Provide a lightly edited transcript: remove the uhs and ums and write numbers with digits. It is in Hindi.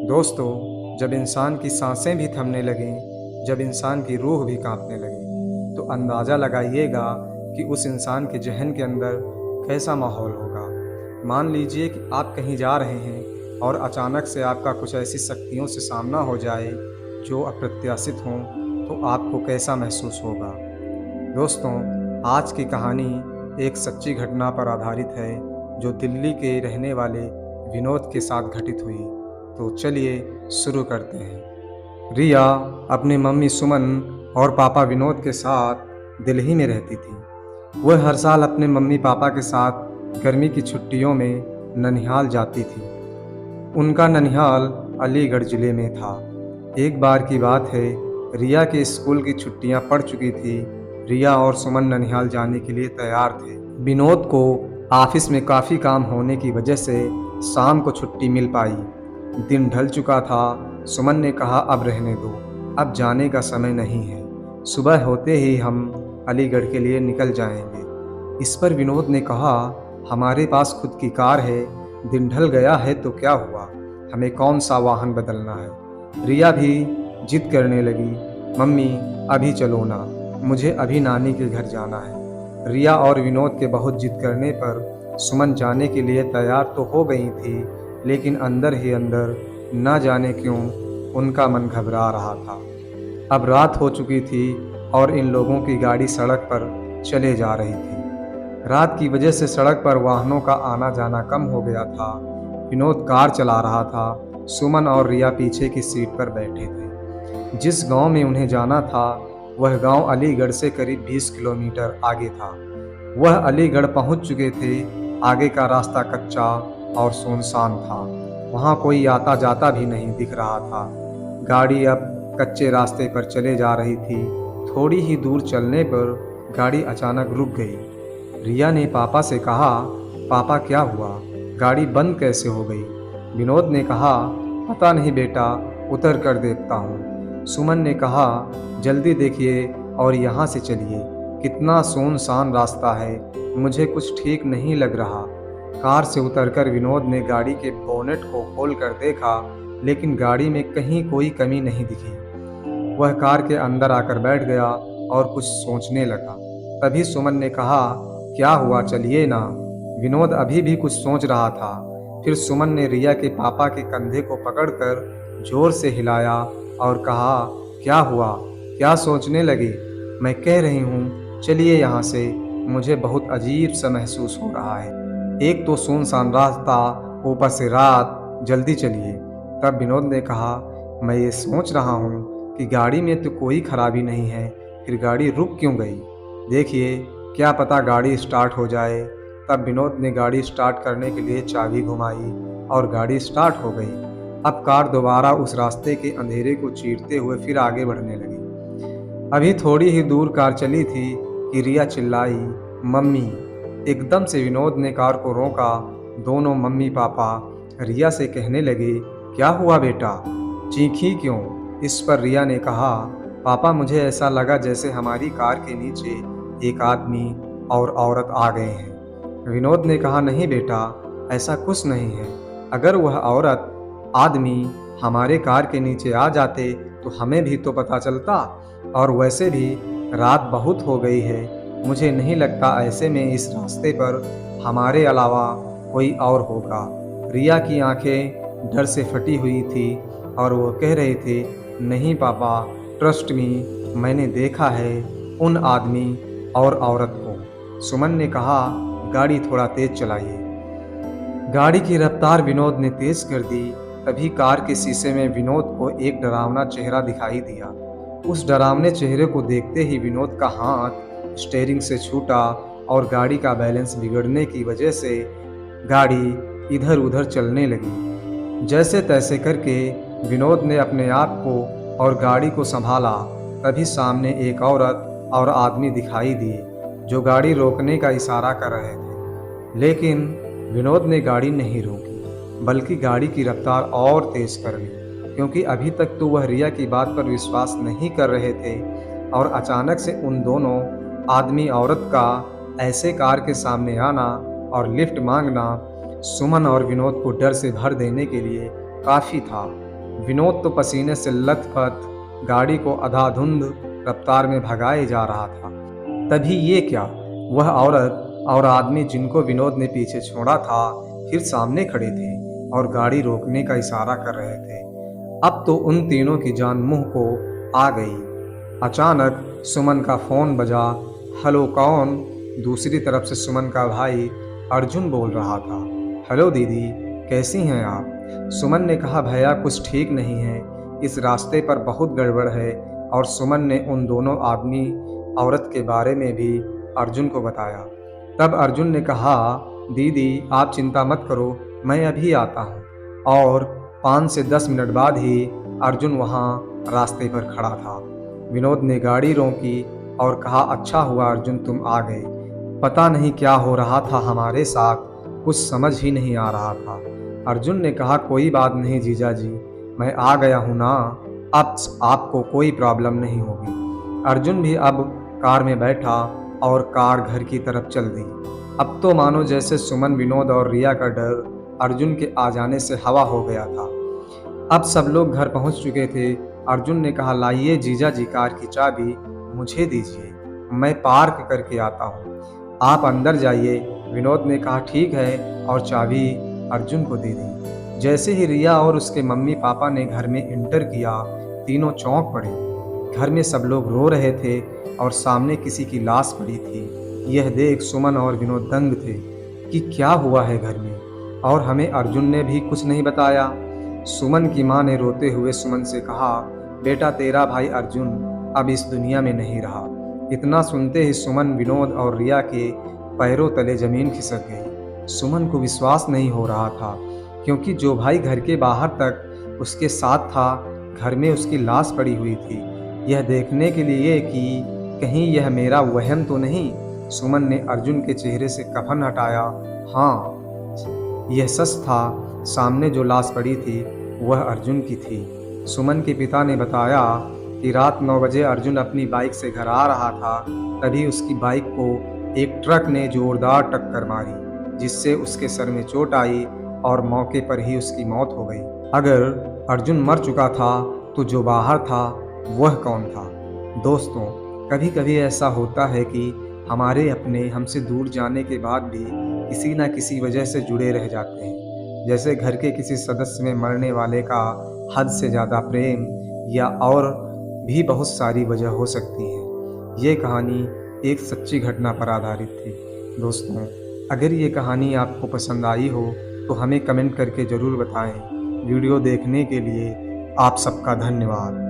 दोस्तों, जब इंसान की सांसें भी थमने लगें, जब इंसान की रूह भी कांपने लगे, तो अंदाज़ा लगाइएगा कि उस इंसान के ज़हन के अंदर कैसा माहौल होगा। मान लीजिए कि आप कहीं जा रहे हैं और अचानक से आपका कुछ ऐसी शक्तियों से सामना हो जाए जो अप्रत्याशित हों, तो आपको कैसा महसूस होगा। दोस्तों, आज की कहानी एक सच्ची घटना पर आधारित है जो दिल्ली के रहने वाले विनोद के साथ घटित हुई। तो चलिए शुरू करते हैं। रिया अपनी मम्मी सुमन और पापा विनोद के साथ दिल्ली में रहती थी। वह हर साल अपने मम्मी पापा के साथ गर्मी की छुट्टियों में ननिहाल जाती थी। उनका ननिहाल अलीगढ़ ज़िले में था। एक बार की बात है, रिया के स्कूल की छुट्टियां पड़ चुकी थी। रिया और सुमन ननिहाल जाने के लिए तैयार थे। विनोद को ऑफिस में काफ़ी काम होने की वजह से शाम को छुट्टी मिल पाई। दिन ढल चुका था। सुमन ने कहा, अब रहने दो, अब जाने का समय नहीं है। सुबह होते ही हम अलीगढ़ के लिए निकल जाएंगे। इस पर विनोद ने कहा, हमारे पास खुद की कार है, दिन ढल गया है तो क्या हुआ, हमें कौन सा वाहन बदलना है। रिया भी जिद करने लगी, मम्मी अभी चलो ना, मुझे अभी नानी के घर जाना है। रिया और विनोद के बहुत जिद करने पर सुमन जाने के लिए तैयार तो हो गई थी, लेकिन अंदर ही अंदर न जाने क्यों उनका मन घबरा रहा था। अब रात हो चुकी थी और इन लोगों की गाड़ी सड़क पर चले जा रही थी। रात की वजह से सड़क पर वाहनों का आना जाना कम हो गया था। विनोद कार चला रहा था, सुमन और रिया पीछे की सीट पर बैठे थे। जिस गांव में उन्हें जाना था वह गांव अलीगढ़ से करीब 20 किलोमीटर आगे था। वह अलीगढ़ पहुंच चुके थे। आगे का रास्ता कच्चा और सुनसान था। वहां कोई आता जाता भी नहीं दिख रहा था। गाड़ी अब कच्चे रास्ते पर चले जा रही थी। थोड़ी ही दूर चलने पर गाड़ी अचानक रुक गई। रिया ने पापा से कहा, पापा क्या हुआ, गाड़ी बंद कैसे हो गई। विनोद ने कहा, पता नहीं बेटा, उतर कर देखता हूँ। सुमन ने कहा, जल्दी देखिए और यहाँ से चलिए, कितना सुनसान रास्ता है, मुझे कुछ ठीक नहीं लग रहा। कार से उतरकर विनोद ने गाड़ी के बोनेट को खोलकर देखा, लेकिन गाड़ी में कहीं कोई कमी नहीं दिखी। वह कार के अंदर आकर बैठ गया और कुछ सोचने लगा। तभी सुमन ने कहा, क्या हुआ, चलिए ना। विनोद अभी भी कुछ सोच रहा था। फिर सुमन ने रिया के पापा के कंधे को पकड़कर जोर से हिलाया और कहा, क्या हुआ, क्या सोचने लगे। मैं कह रही हूँ चलिए यहाँ से, मुझे बहुत अजीब सा महसूस हो रहा है। एक तो सुनसान रास्ता, ऊपर से रात, जल्दी चलिए। तब विनोद ने कहा, मैं ये सोच रहा हूँ कि गाड़ी में तो कोई खराबी नहीं है, फिर गाड़ी रुक क्यों गई। देखिए, क्या पता गाड़ी स्टार्ट हो जाए। तब विनोद ने गाड़ी स्टार्ट करने के लिए चाबी घुमाई और गाड़ी स्टार्ट हो गई। अब कार दोबारा उस रास्ते के अंधेरे को चीरते हुए फिर आगे बढ़ने लगी। अभी थोड़ी ही दूर कार चली थी कि रिया चिल्लाई, मम्मी। एकदम से विनोद ने कार को रोका। दोनों मम्मी पापा रिया से कहने लगे, क्या हुआ बेटा, चीखी क्यों। इस पर रिया ने कहा, पापा मुझे ऐसा लगा जैसे हमारी कार के नीचे एक आदमी और औरत आ गए हैं। विनोद ने कहा, नहीं बेटा, ऐसा कुछ नहीं है। अगर वह औरत आदमी हमारे कार के नीचे आ जाते तो हमें भी तो पता चलता, और वैसे भी रात बहुत हो गई है, मुझे नहीं लगता ऐसे में इस रास्ते पर हमारे अलावा कोई और होगा। रिया की आंखें डर से फटी हुई थी और वो कह रहे थे, नहीं पापा, ट्रस्ट मी, मैंने देखा है उन आदमी और औरत को। सुमन ने कहा, गाड़ी थोड़ा तेज चलाइए। गाड़ी की रफ्तार विनोद ने तेज कर दी। तभी कार के शीशे में विनोद को एक डरावना चेहरा दिखाई दिया। उस डरावने चेहरे को देखते ही विनोद का हाथ स्टीयरिंग से छूटा और गाड़ी का बैलेंस बिगड़ने की वजह से गाड़ी इधर उधर चलने लगी। जैसे तैसे करके विनोद ने अपने आप को और गाड़ी को संभाला। तभी सामने एक औरत और आदमी दिखाई दिए जो गाड़ी रोकने का इशारा कर रहे थे, लेकिन विनोद ने गाड़ी नहीं रोकी, बल्कि गाड़ी की रफ्तार और तेज कर ली, क्योंकि अभी तक तो वह रिया की बात पर विश्वास नहीं कर रहे थे। और अचानक से उन दोनों आदमी औरत का ऐसे कार के सामने आना और लिफ्ट मांगना सुमन और विनोद को डर से भर देने के लिए काफ़ी था। विनोद तो पसीने से लथपथ गाड़ी को अंधाधुंध रफ्तार में भगाए जा रहा था। तभी ये क्या, वह औरत और आदमी जिनको विनोद ने पीछे छोड़ा था फिर सामने खड़े थे और गाड़ी रोकने का इशारा कर रहे थे। अब तो उन तीनों की जान मुंह को आ गई। अचानक सुमन का फोन बजा। हेलो कौन? दूसरी तरफ से सुमन का भाई अर्जुन बोल रहा था। हेलो दीदी, कैसी हैं आप? सुमन ने कहा, भैया कुछ ठीक नहीं है, इस रास्ते पर बहुत गड़बड़ है। और सुमन ने उन दोनों आदमी औरत के बारे में भी अर्जुन को बताया। तब अर्जुन ने कहा, दीदी आप चिंता मत करो, मैं अभी आता हूँ। और 5 से 10 मिनट बाद ही अर्जुन वहाँ रास्ते पर खड़ा था। विनोद ने गाड़ी रोकी और कहा, अच्छा हुआ अर्जुन तुम आ गए, पता नहीं क्या हो रहा था हमारे साथ, कुछ समझ ही नहीं आ रहा था। अर्जुन ने कहा, कोई बात नहीं जीजा जी, मैं आ गया हूँ ना, अब आपको कोई प्रॉब्लम नहीं होगी। अर्जुन भी अब कार में बैठा और कार घर की तरफ चल दी। अब तो मानो जैसे सुमन, विनोद और रिया का डर अर्जुन के आ जाने से हवा हो गया था। अब सब लोग घर पहुंच चुके थे। अर्जुन ने कहा, लाइए जीजा जी कार की चाबी मुझे दीजिए, मैं पार्क करके आता हूँ, आप अंदर जाइए। विनोद ने कहा, ठीक है, और चाबी अर्जुन को दे दी। जैसे ही रिया और उसके मम्मी पापा ने घर में इंटर किया, तीनों चौंक पड़े। घर में सब लोग रो रहे थे और सामने किसी की लाश पड़ी थी। यह देख सुमन और विनोद दंग थे कि क्या हुआ है घर में, और हमें अर्जुन ने भी कुछ नहीं बताया। सुमन की मां ने रोते हुए सुमन से कहा, बेटा तेरा भाई अर्जुन अब इस दुनिया में नहीं रहा। इतना सुनते ही सुमन, विनोद और रिया के पैरों तले जमीन खिसक गई। सुमन को विश्वास नहीं हो रहा था, क्योंकि जो भाई घर के बाहर तक उसके साथ था, घर में उसकी लाश पड़ी हुई थी। यह देखने के लिए कि कहीं यह मेरा वहम तो नहीं। सुमन ने अर्जुन के चेहरे से कफन हटाया। हाँ, यह सच था, सामने जो लाश पड़ी थी वह अर्जुन की थी। सुमन के पिता ने बताया कि रात 9 बजे अर्जुन अपनी बाइक से घर आ रहा था, तभी उसकी बाइक को एक ट्रक ने जोरदार टक्कर मारी, जिससे उसके सर में चोट आई और मौके पर ही उसकी मौत हो गई। अगर अर्जुन मर चुका था तो जो बाहर था वह कौन था? दोस्तों, कभी कभी ऐसा होता है कि हमारे अपने हमसे दूर जाने के बाद भी किसी न किसी वजह से जुड़े रह जाते हैं। जैसे घर के किसी सदस्य में मरने वाले का हद से ज़्यादा प्रेम, या और भी बहुत सारी वजह हो सकती हैं। ये कहानी एक सच्ची घटना पर आधारित थी। दोस्तों, अगर ये कहानी आपको पसंद आई हो तो हमें कमेंट करके ज़रूर बताएं। वीडियो देखने के लिए आप सबका धन्यवाद।